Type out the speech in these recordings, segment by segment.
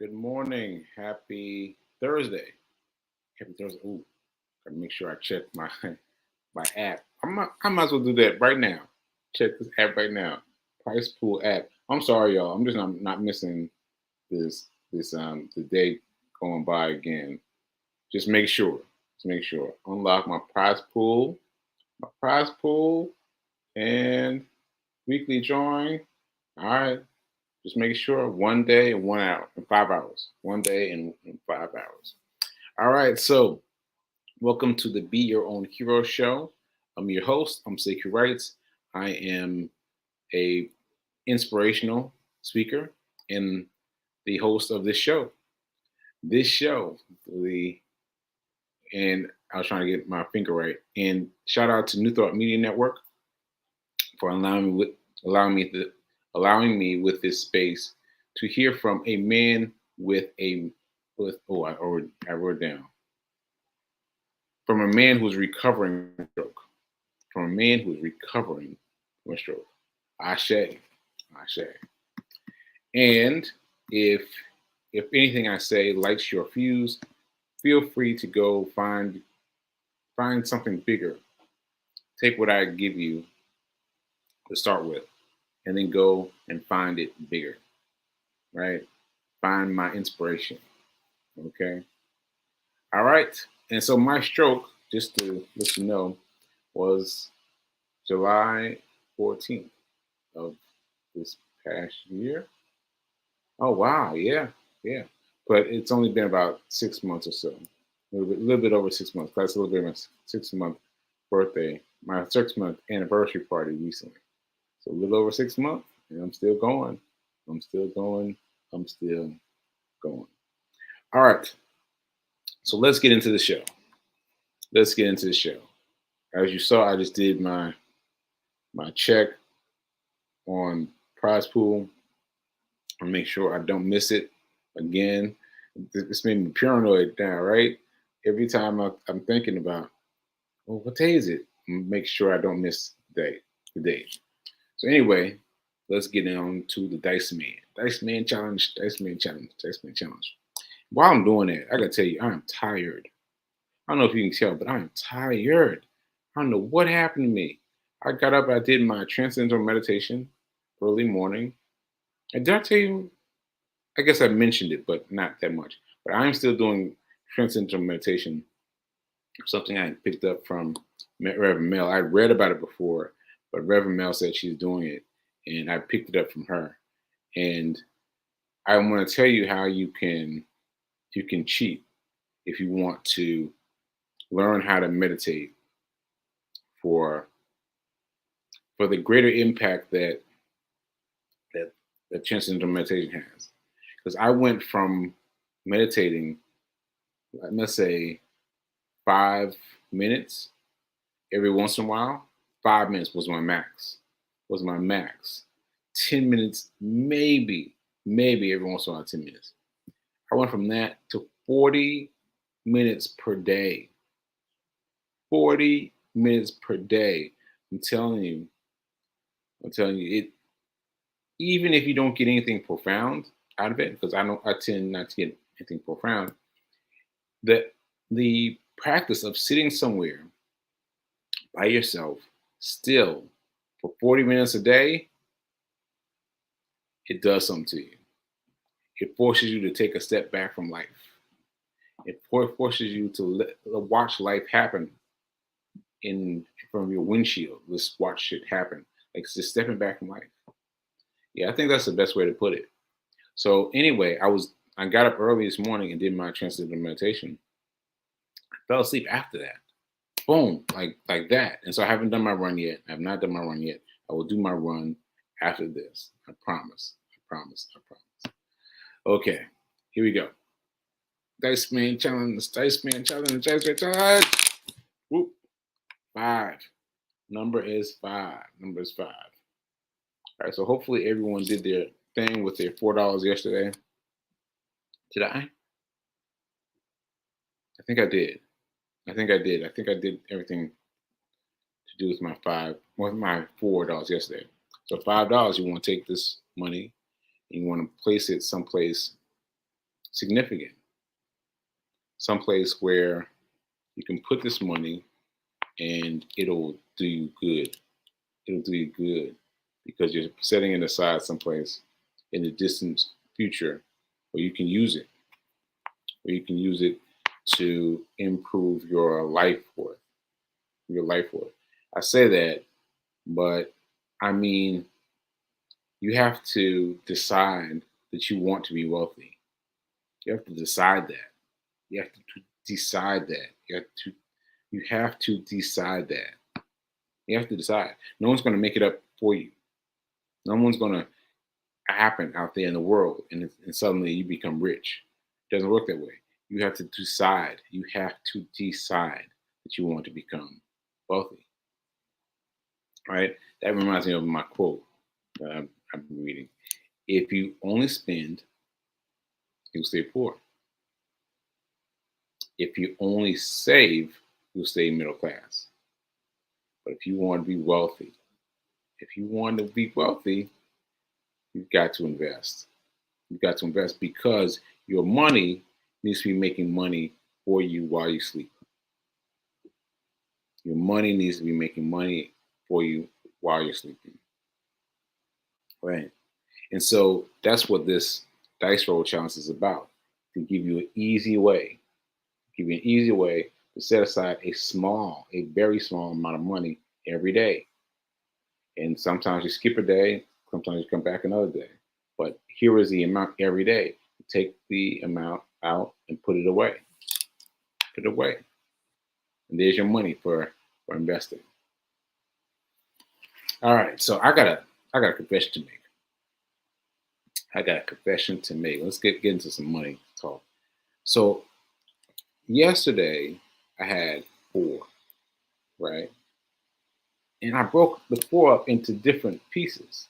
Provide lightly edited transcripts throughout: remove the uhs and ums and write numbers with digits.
Good morning. Happy Thursday. Happy Thursday. Ooh, gotta make sure I check my my app. I might as well do that right now. Check this app right now. Price Pool app. I'm sorry, y'all. I'm just not missing this the day going by again. Just make sure. Just make sure. Unlock my prize pool, and weekly drawing. All right. Just make sure 1 day and 1 hour and 5 hours. 1 day and 5 hours. All right. So welcome to the Be Your Own Hero Show. I'm your host. I'm Sekou Wrights. I am a inspirational speaker and the host of this show. This show, the and I was trying to get my finger right. And shout out to New Thought Media Network for allowing me with this space to hear from a man with a with oh I wrote down from a man who's recovering from a stroke. From a man who's recovering from a stroke. Ashe. Ashe. And if if anything I say lights your fuse, feel free to go find something bigger. Take what I give you to start with, and then go and find it bigger. Right? Find my inspiration. Okay. All right. And so my stroke, just to let you know, was July 14th of this past year. Oh wow, yeah, yeah. But it's only been about 6 months or so. A little bit over 6 months. That's a little bit of my 6 month birthday, my 6 month anniversary party recently. So a little over 6 months, and I'm still going. I'm still going. I'm still going. All right. So let's get into the show. Let's get into the show. As you saw, I just did my check on prize pool and make sure I don't miss it again. It's made me paranoid now, right? Every time I'm thinking about, well, what day is it? Make sure I don't miss the day. So anyway, let's get on to the Dice Man. Dice Man challenge, Dice Man challenge, Dice Man challenge. While I'm doing that, I gotta tell you, I am tired. I don't know if you can tell, but I am tired. I don't know what happened to me. I got up, I did my transcendental meditation early morning. And did I tell you? I guess I mentioned it, but not that much. But I am still doing transcendental meditation, something I picked up from Reverend Mel. I read about it before, but Reverend Mel said she's doing it, and I picked it up from her. And I want to tell you how you can cheat if you want to learn how to meditate for the greater impact that that transcendental meditation has. Because I went from meditating, let's say 5 minutes every once in a while. 5 minutes was my max. Was my max. 10 minutes, maybe every once in a while, 10 minutes. I went from that to 40 minutes per day. 40 minutes per day. I'm telling you, it. Even if you don't get anything profound out of it, because I tend not to get anything profound. That the practice of sitting somewhere by yourself, still, for 40 minutes a day, it does something to you. It forces you to take a step back from life. It forces you to watch life happen in from your windshield. Let's watch it happen, like just stepping back from life. Yeah, I think that's the best way to put it. So anyway, I got up early this morning and did my transcendental meditation. I fell asleep after that. Boom, like that. And so I haven't done my run yet. I have not done my run yet. I will do my run after this. I promise. I promise. I promise. Okay, here we go. Dice Man challenge. Dice Man challenge. Dice Man challenge. Whoop. 5. Number is 5. Number is 5. All right. So hopefully everyone did their thing with their $4 yesterday. Did I? I think I did. I think I did. I think I did everything to do with my $4 yesterday. So $5, you want to take this money and you want to place it someplace significant, someplace where you can put this money and it'll do you good. It'll do you good because you're setting it aside someplace in the distant future where you can use it, where you can use it to improve your life worth, your life worth. I say that, but I mean, you have to decide that you want to be wealthy. You have to decide that. You have to decide that. You have to decide that. You have to decide. No one's going to make it up for you. No one's going to happen out there in the world and suddenly you become rich. It doesn't work that way. You have to decide. You have to decide that you want to become wealthy. Right? That reminds me of my quote that I've been reading. If you only spend, you'll stay poor. If you only save, you'll stay middle class. But if you want to be wealthy, if you want to be wealthy, you've got to invest. You've got to invest because your money needs to be making money for you while you sleep. Your money needs to be making money for you while you're sleeping. Right. And so that's what this dice roll challenge is about. To give you an easy way, to set aside a very small amount of money every day. And sometimes you skip a day, sometimes you come back another day. But here is the amount every day. Take the amount out and put it away. Put it away. And there's your money for investing. All right, so I got a confession to make. Let's get into some money talk. So yesterday I had 4, right? And I broke the 4 up into different pieces.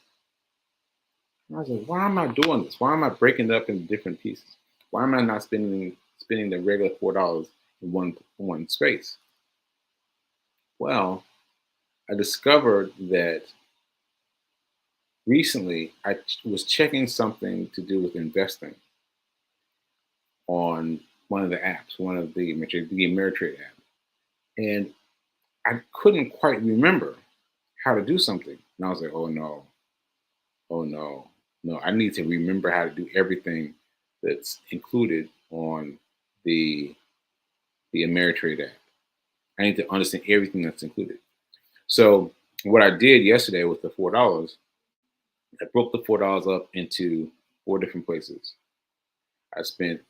And I was like, why am I doing this? Why am I breaking it up into different pieces? Why am I not spending the regular $4 in one space? Well, I discovered that recently I was checking something to do with investing on one of the apps, one of the Ameritrade app, and I couldn't quite remember how to do something. And I was like, oh no, no, I need to remember how to do everything that's included on the Ameritrade app. I need to understand everything that's included. So what I did yesterday with the $4, I broke the $4 up into 4 different places. I spent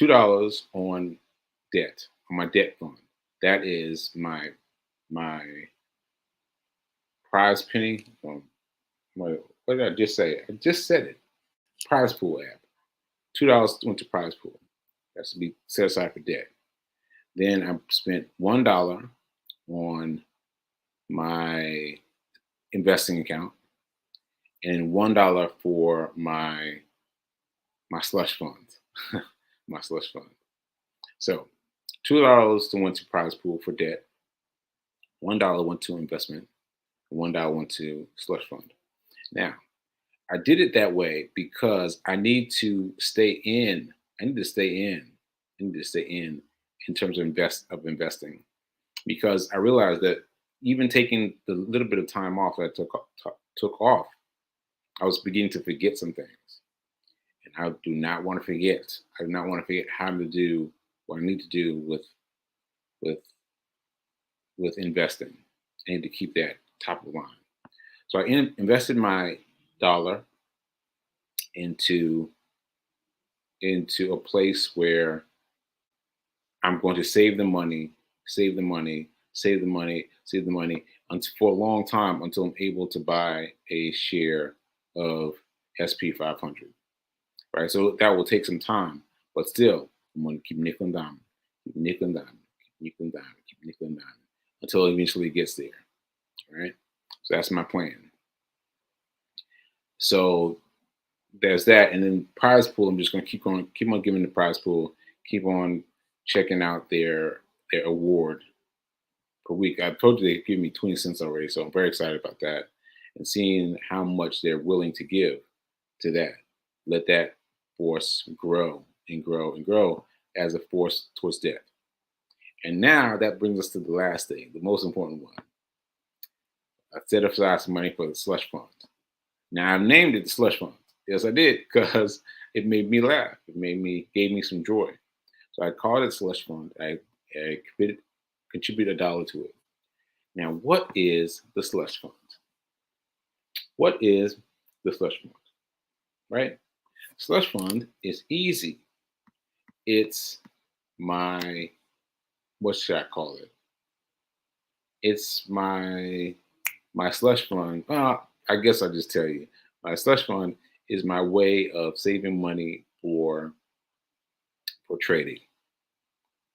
$2 on debt, on my debt fund. That is my prize penny. What did I just say? I just said it. Prize pool app. $2 went to prize pool. That's to be set aside for debt. Then I spent $1 on my investing account and $1 for my slush fund. My slush fund. So $2 went to prize pool for debt. $1 went to investment. $1 went to slush fund. Now, I did it that way because I need to stay in. I need to stay in. I need to stay in terms of investing because I realized that even taking the little bit of time off that I took off, I was beginning to forget some things. And I do not want to forget. I do not want to forget how to do what I need to do with investing. I need to keep that top of the line. So I invested my dollar into a place where I'm going to save the money, save the money, save the money, save the money until, for a long time until I'm able to buy a share of SP 500. Right, so that will take some time, but still, I'm going to keep nickel and dime, keep nickel and dime, keep nickel and dime, keep nickel and dime until it eventually gets there. Right, so that's my plan. So there's that, and then prize pool. I'm just going to keep on giving the prize pool, keep on checking out their award per week. I told you they give me 20 cents already, so I'm very excited about that, and seeing how much they're willing to give to that. Let that force grow. and grow and grow as a force towards death. And now that brings us to the last thing, the most important one. I set aside some money for the slush fund. Now I've named it the slush fund. Yes, I did, because it made me laugh. Gave me some joy. So I called it slush fund. I contributed $1 to it. Now, what is the slush fund? What is the slush fund? Right? Slush fund is easy. It's my, what should I call it? It's my slush fund. I guess I'll just tell you. My slush fund is my way of saving money for trading.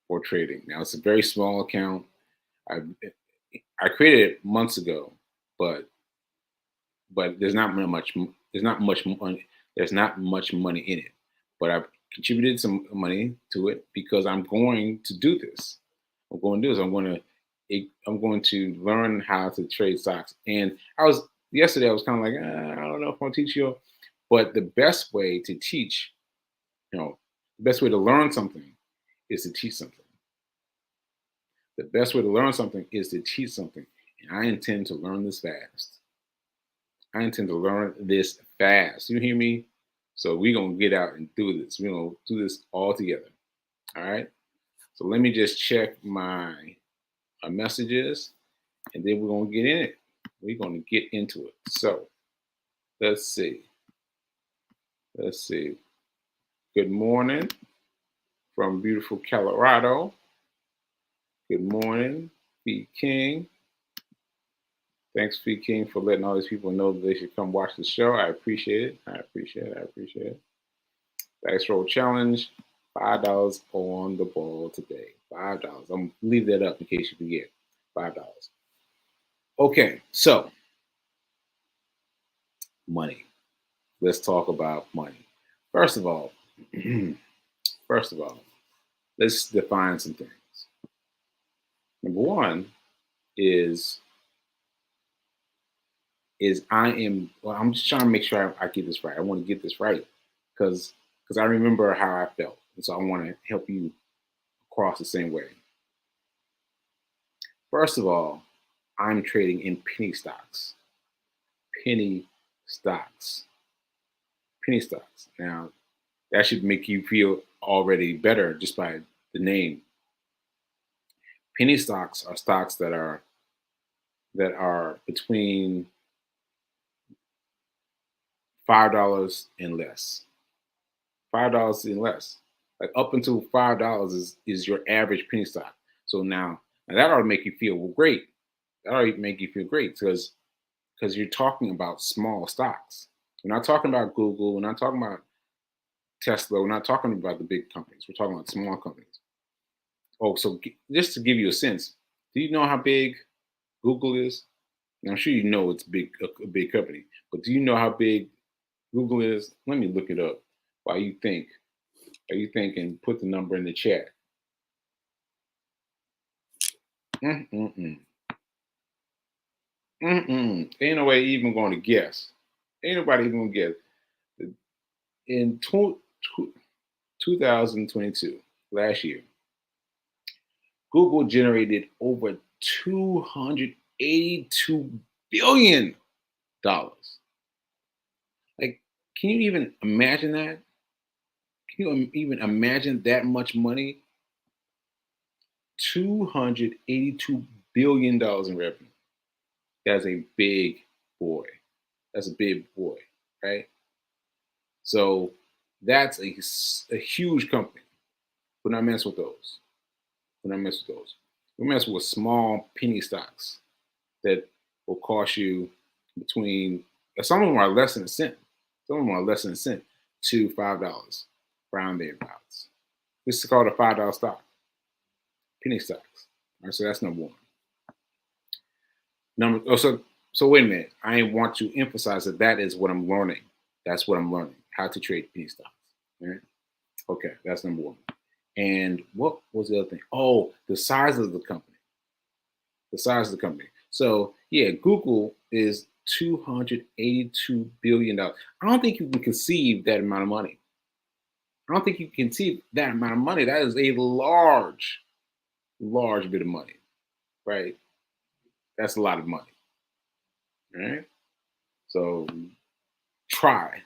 For trading. Now it's a very small account. I created it months ago, but there's not much money. There's not much money in it. But I've contributed some money to it because I'm going to do this. I'm going to do this. I'm going to learn how to trade stocks. And yesterday I was kind of like, I don't know if I'll teach you. But the best way to teach, the best way to learn something is to teach something. The best way to learn something is to teach something. And I intend to learn this fast. I intend to learn this fast. You hear me? So we're going to get out and do this. We're going to do this all together. All right? So let me just check my messages, and then we're going to get in it. We're going to get into it. So let's see. Good morning from beautiful Colorado. Good morning, Fee King. Thanks, Fee King, for letting all these people know that they should come watch the show. I appreciate it. Dice Roll Challenge, $5 on the ball today. $5. I'm going to leave that up in case you forget. $5. Okay, so money. Let's talk about money. First of all, let's define some things. Number one is I'm just trying to make sure I get this right. I want to get this right because I remember how I felt. And so I want to help you across the same way. First of all, I'm trading in penny stocks. Penny stocks. Now, that should make you feel already better just by the name. Penny stocks are stocks that are between $5 and less. $5 and less. Like up until $5 is your average penny stock. So now that ought to make you feel great. That ought to make you feel great because you're talking about small stocks. We're not talking about Google. We're not talking about Tesla. We're not talking about the big companies. We're talking about small companies. Oh, so just to give you a sense, do you know how big Google is? And I'm sure you know it's a big company, but do you know how big Google is? Let me look it up while you think. Are you thinking? Put the number in the chat. Ain't no way even going to guess. Ain't nobody even going to guess. In 2022, last year, Google generated over $282 billion. Like, can you even imagine that? Can you even imagine that much money? $282 billion in revenue. That's a big boy. Right? So that's a huge company. We're not messing with those. We're messing with small penny stocks that will cost you between, some of them are less than a cent. Some of them are less than a cent to $5, round thereabouts. This is called a $5 stock. Penny stocks. All right, so that's number one. So wait a minute. I want to emphasize that is what I'm learning. That's what I'm learning, how to trade penny stocks. All right? Okay, that's number one. And what was the other thing? Oh, the size of the company. So yeah, Google is $282 billion. I don't think you can conceive that amount of money. I don't think you can see that amount of money. That is a large, large bit of money, right? That's a lot of money, right? So try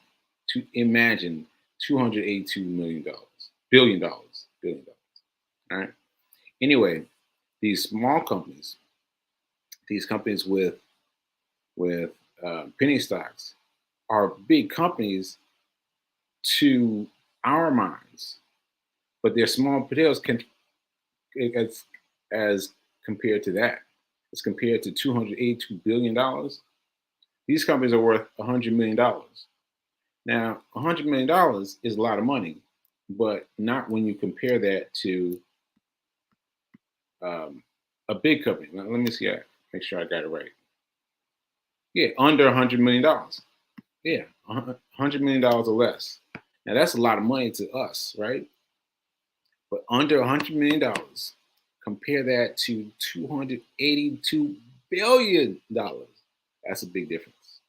to imagine $282 million, billion dollars. All right. Anyway, these small companies, these companies with penny stocks, are big companies to our minds, but they're small potatoes as as compared to that. As compared to $282 billion, these companies are worth $100 million. Now, $100 million is a lot of money, but not when you compare that to um, a big company. Let me see. Make sure I got it right. Yeah, under $100 million. Yeah, $100 million or less. Now that's a lot of money to us, right? But under $100 million, compare that to $282 billion. That's a big difference.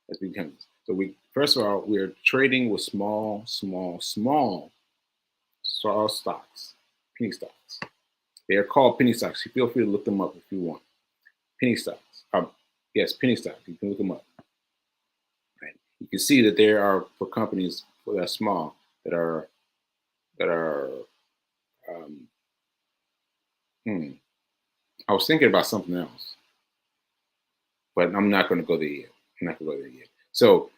That's a big difference. So we first of all, we're trading with small stocks, penny stocks. They are called penny stocks. You feel free to look them up if you want. Penny stocks. Yes, penny stocks. You can look them up. Right? You can see that there are for companies that are small that are. Um, hmm, I was thinking about something else, but I'm not going to go there yet. I'm not going to go there yet. So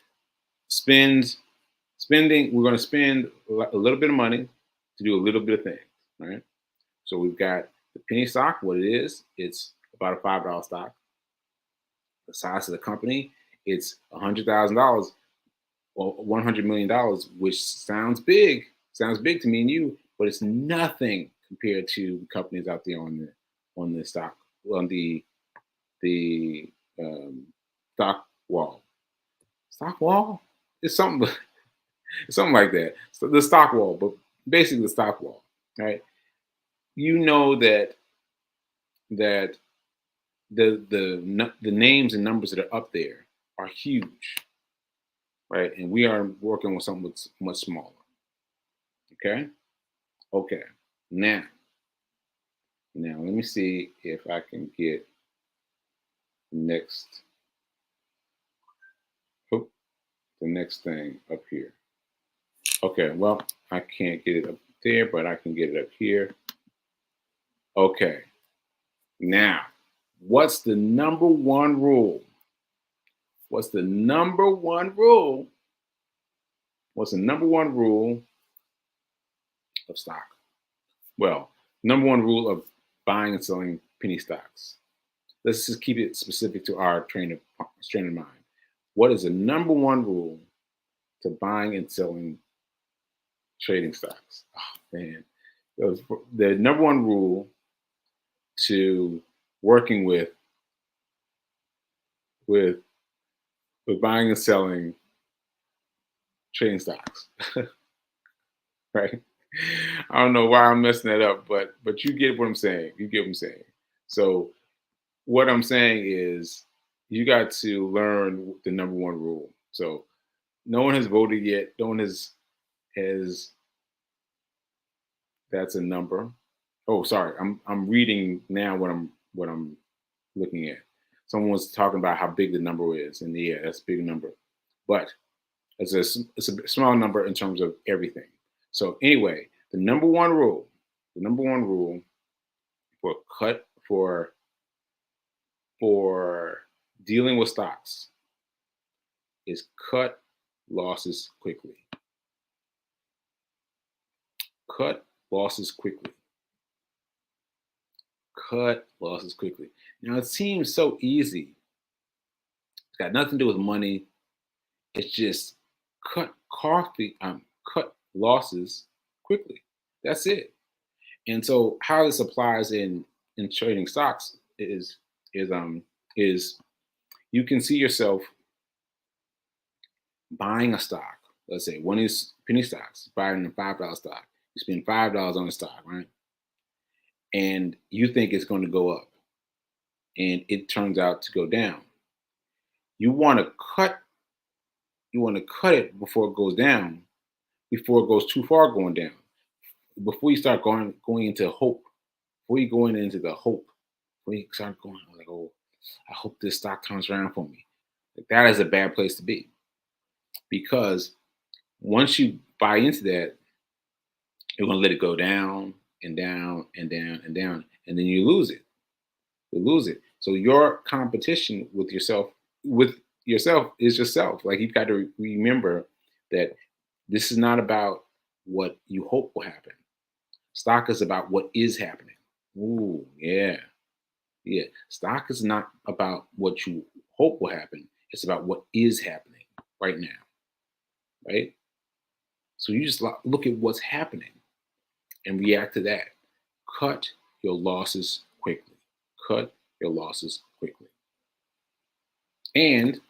spend spending. We're going to spend a little bit of money to do a little bit of things. Right. So we've got the penny stock. What it is, it's about a $5 stock. The size of the company, it's $100,000 or $100 million, which sounds big to me and you, but it's nothing compared to the companies out there on the stock on the stock wall. Stock wall? It's something something like that. So the stock wall, but basically the stock wall, right? You know that the names and numbers that are up there are huge, right? And we are working with something that's much smaller. Okay. Okay. Now, let me see if I can get the next oh, the next thing up here. Okay. Well, I can't get it up there, but I can get it up here. Okay. Now, what's the number one rule? What's the number one rule? What's the number one rule of stock? Well, number one rule of buying and selling penny stocks. Let's just keep it specific to our train of mind. What is the number one rule to buying and selling trading stocks? Oh, man, the number one rule to working with with buying and selling trading stocks, right? I don't know why I'm messing that up, but you get what I'm saying. You get what I'm saying. So what I'm saying is you got to learn the number one rule. So no one has voted yet. No one has that's a number. Oh, sorry. I'm reading now what I'm looking at. Someone was talking about how big the number is, and yeah, that's a big number. But it's a small number in terms of everything. So anyway, the number one rule for cut for dealing with stocks is cut losses quickly. Cut losses quickly. Cut losses quickly. Now it seems so easy. It's got nothing to do with money. It's just cut losses quickly. That's it. And so how this applies in trading stocks is is you can see yourself buying a stock. Let's say one is penny stocks, buying a $5 stock. You spend $5 on the stock, right? And you think it's going to go up, and it turns out to go down. You want to cut. You want to cut it before it goes down, before it goes too far going down. Before you start going into hope, before you going into the hope, before you start going like, oh, I hope this stock turns around for me. Like, that is a bad place to be, because once you buy into that, you're gonna let it go down and down and down and down, and then you lose it. You lose it. So your competition with yourself is yourself. Like, you've got to remember that this is not about what you hope will happen. Stock is about what is happening. Ooh, yeah. Yeah. Stock is not about what you hope will happen. It's about what is happening right now. Right? So you just look at what's happening and react to that. Cut your losses quickly. Cut your losses quickly. And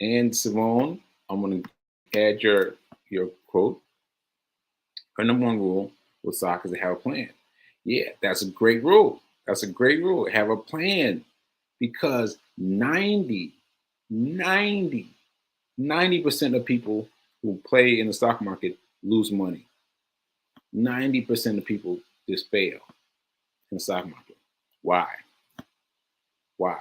and Simone, I'm gonna add your quote. Her number one rule with stock is to have a plan. Yeah, that's a great rule. That's a great rule. Have a plan, because 90, 90% of people who play in the stock market lose money. 90% of people just fail in the stock market. Why? Why?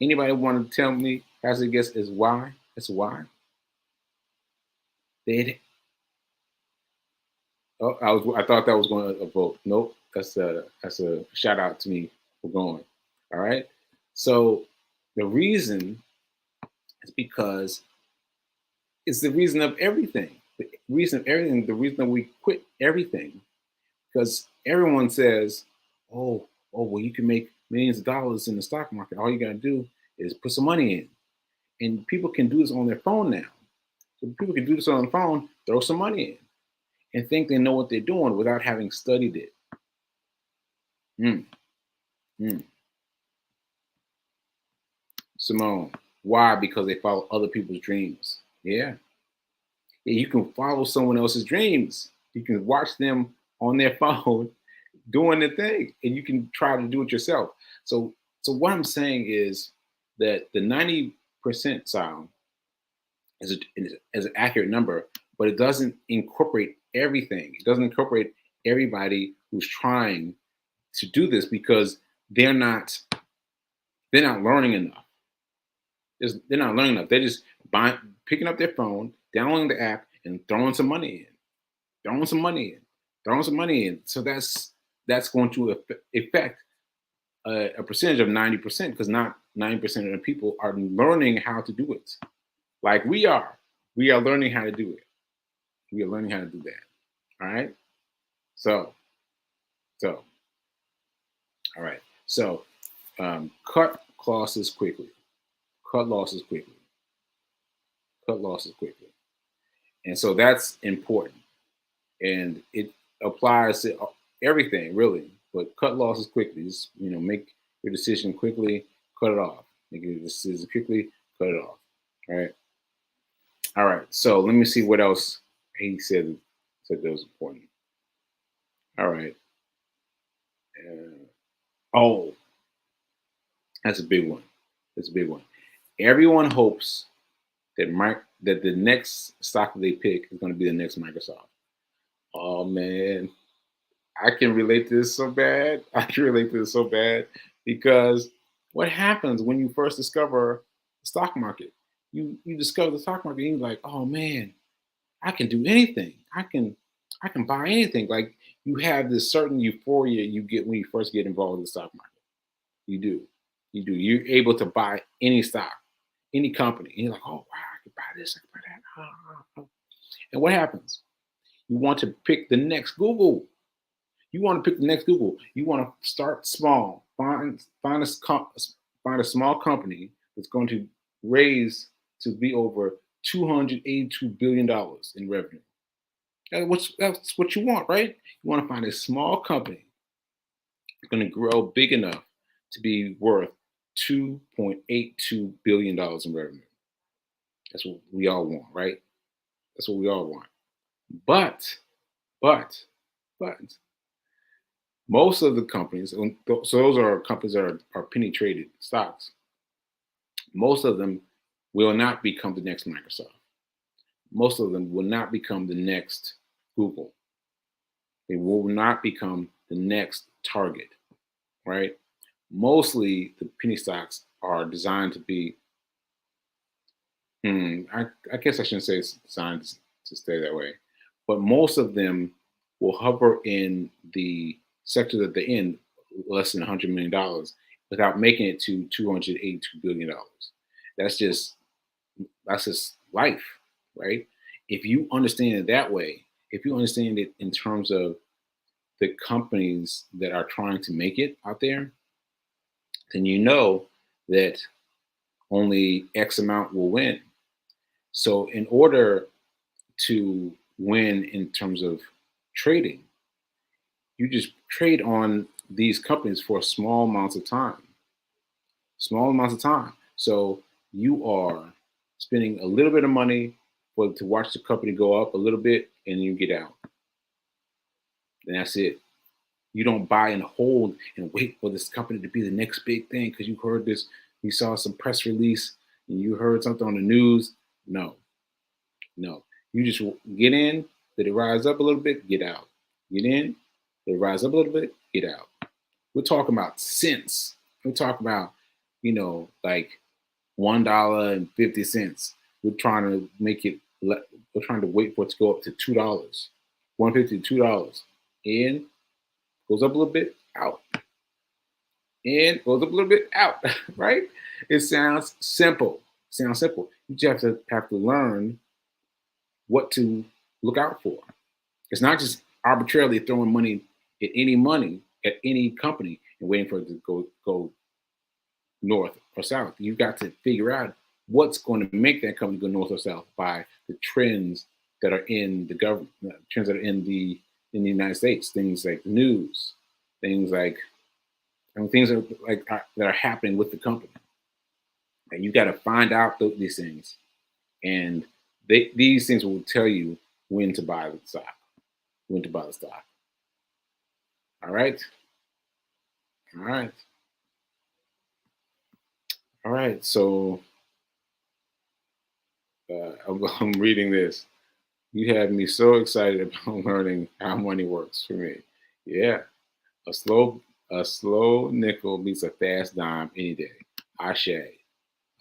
Anybody want to tell me, has a guess is why? It's why. They I thought that was going to vote. Nope. That's a shout out to me for going. All right. So the reason is because it's the reason of everything. The reason of everything. The reason that we quit everything, because everyone says, well, you can make millions of dollars in the stock market. All you got to do is put some money in, and people can do this on their phone now. So people can do this on the phone, throw some money in, and think they know what they're doing without having studied it. Mm, mm. Simone, why? Because they follow other people's dreams. Yeah. You can follow someone else's dreams. You can watch them on their phone doing the thing, and you can try to do it yourself. So what I'm saying is that the 90 percentile is an accurate number, but it doesn't incorporate everything. It doesn't incorporate everybody who's trying to do this, because they're not learning enough. They're not learning enough. They're just picking up their phone, downloading the app, and throwing some money in, throwing some money in, throwing some money in. So that's going to affect a percentage of 90%, because not 90% of the people are learning how to do it. Like we are. We are learning how to do it. We are learning how to do that. All right. So, all right. So, cut losses quickly. Cut losses quickly. Cut losses quickly. And so that's important. And it applies to everything, really. But cut losses quickly. Just, make your decision quickly, cut it off. Make your decision quickly, cut it off. All right. All right. So let me see what else he said that was important. All right. That's a big one. That's a big one. Everyone hopes that the next stock that they pick is going to be the next Microsoft. Oh man, I can relate to this so bad. I can relate to this so bad, because what happens when you first discover the stock market? You discover the stock market, and you're like, oh man, I can do anything. I can buy anything. Like, you have this certain euphoria you get when you first get involved in the stock market. You do. You do. You're able to buy any stock, any company. And you're like, oh, wow, I can buy this, I can buy that. And what happens? You want to pick the next Google. You want to pick the next Google. You want to start small. Find a small company that's going to raise to be over $282 billion in revenue. That's what you want, right? You want to find a small company that's going to grow big enough to be worth $2.82 billion in revenue. That's what we all want, right? That's what we all want. But most of the companies, so those are companies that are penny traded stocks, most of them will not become the next Microsoft. most of them will not become the next Google. They will not become the next Target, right? Mostly the penny stocks are designed to be, I guess I shouldn't say it's designed to stay that way, but most of them will hover in the sector that they're in, less than $100 million, without making it to $282 billion. That's just that's just life, right? If you understand it that way, if you understand it in terms of the companies that are trying to make it out there, then you know that only X amount will win. So, in order to win in terms of trading, you just trade on these companies for small amounts of time, small amounts of time. So, you are spending a little bit of money to watch the company go up a little bit, and you get out. And that's it. You don't buy and hold and wait for this company to be the next big thing because you heard this, you saw some press release, and you heard something on the news. No, no. You just get in, let it rise up a little bit, get out. Get in, let it rise up a little bit, get out. We're talking about cents. We're talking about, like $1.50. We're trying to make it, we're trying to wait for it to go up to $2. $1.50 to $2. In, goes up a little bit, out. In, goes up a little bit, out, right? It sounds simple. Sounds simple. You just have to learn what to look out for. It's not just arbitrarily throwing money at any company and waiting for it to go north or south. You've got to figure out what's going to make that company go north or south by the trends that are in the government, trends that are in the United States, things like news, things like things that are happening with the company. And you got to find out these things, and these things will tell you when to buy the stock. When to buy the stock. All right. All right. All right. So I'm reading this. You had me so excited about learning how money works for me. Yeah. A slow nickel beats a fast dime any day. Ashe.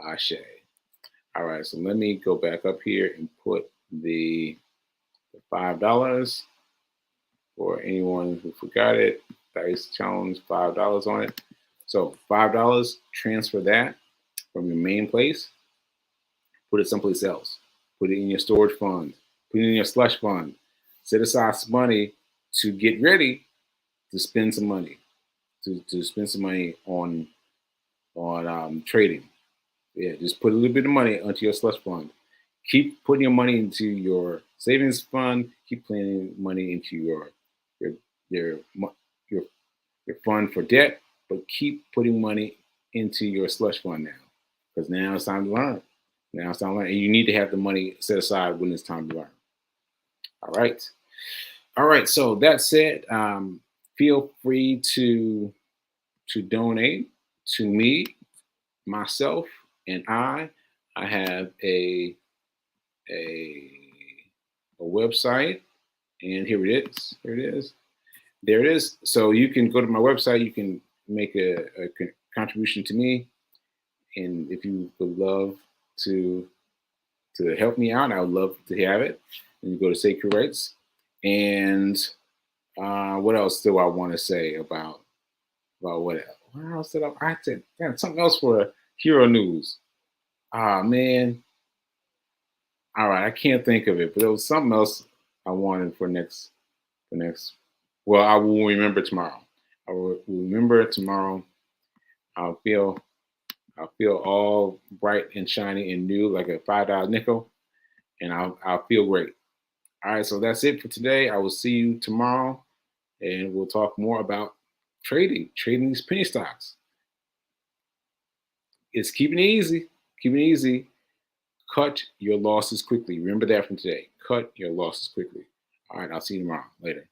Ashe. All right. So let me go back up here and put the $5 for anyone who forgot it. Dice challenge $5 on it. So $5, transfer that from your main place, put it someplace else. Put it in your storage fund, put it in your slush fund. Set aside some money to get ready to spend some money, to spend some money on trading. Yeah, just put a little bit of money onto your slush fund. Keep putting your money into your savings fund. Keep putting money into your fund for debt, but keep putting money into your slush fund now, because now it's time to learn. Now it's time to learn, and you need to have the money set aside when it's time to learn. All right. So that said, feel free to donate to me, myself, and I have a website, and here it is. There it is. So you can go to my website. You can make a contribution to me, and if you would love to help me out, I would love to have it. And you go to Sacred Rights. And what else do I want to say about what else did I said? Something else for Hero News. Man. All right, I can't think of it, but there was something else I wanted for next. Well, I will remember tomorrow. I will remember tomorrow. I'll feel all bright and shiny and new like a $5 nickel, and I'll feel great. All right, so that's it for today. I will see you tomorrow, and we'll talk more about trading these penny stocks. It's keeping it easy. Cut your losses quickly. Remember that from today. Cut your losses quickly. All right, I'll see you tomorrow. Later.